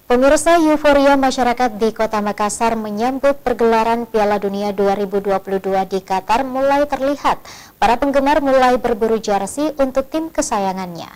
Pemirsa, euforia masyarakat di Kota Makassar menyambut pergelaran Piala Dunia 2022 di Qatar mulai terlihat. Para penggemar mulai berburu jersey untuk tim kesayangannya.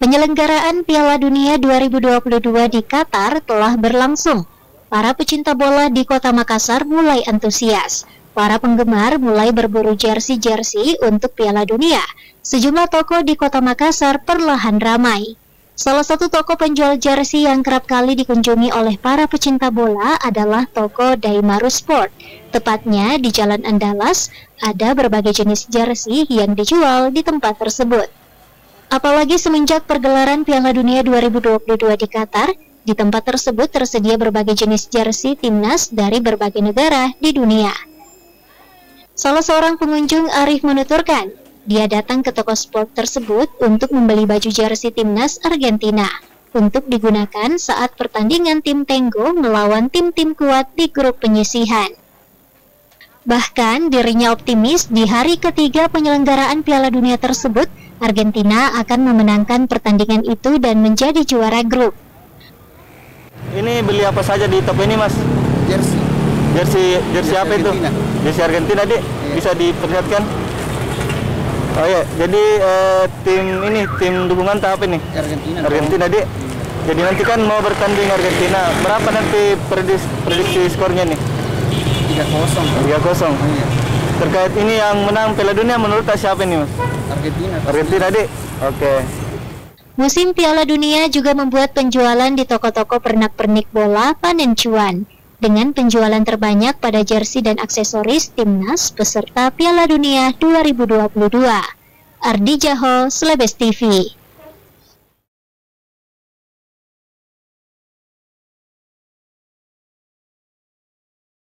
Penyelenggaraan Piala Dunia 2022 di Qatar telah berlangsung. Para pecinta bola di Kota Makassar mulai antusias. Para penggemar mulai berburu jersey-jersey untuk Piala Dunia. Sejumlah toko di Kota Makassar perlahan ramai. Salah satu toko penjual jersey yang kerap kali dikunjungi oleh para pecinta bola adalah toko Daimaru Sport. Tepatnya di Jalan Andalas, ada berbagai jenis jersey yang dijual di tempat tersebut. Apalagi semenjak pergelaran Piala Dunia 2022 di Qatar, di tempat tersebut tersedia berbagai jenis jersey timnas dari berbagai negara di dunia. Salah seorang pengunjung, Arif, menuturkan, dia datang ke toko sport tersebut untuk membeli baju jersey timnas Argentina untuk digunakan saat pertandingan tim Tenggo melawan tim-tim kuat di grup penyisihan. Bahkan dirinya optimis di hari ketiga penyelenggaraan Piala Dunia tersebut, Argentina akan memenangkan pertandingan itu dan menjadi juara grup. Ini beli apa saja di toko ini, Mas? Jersey Apa Argentina. Itu? Jersey Argentina, Dik. Iya. Bisa diperlihatkan? Oh ya, jadi tim dukungan tahap ini? Argentina, Dik. Jadi nanti kan mau bertanding Argentina. Berapa nanti prediksi skornya nih? 3-0. 3-0. Iya. Terkait ini yang menang Piala Dunia menurut siapa ini, Mas? Argentina, Dik. Oke. Musim Piala Dunia juga membuat penjualan di toko-toko pernak-pernik bola panen cuan. Dengan penjualan terbanyak pada jersey dan aksesoris timnas peserta Piala Dunia 2022. Ardi Jaho, Slebes TV.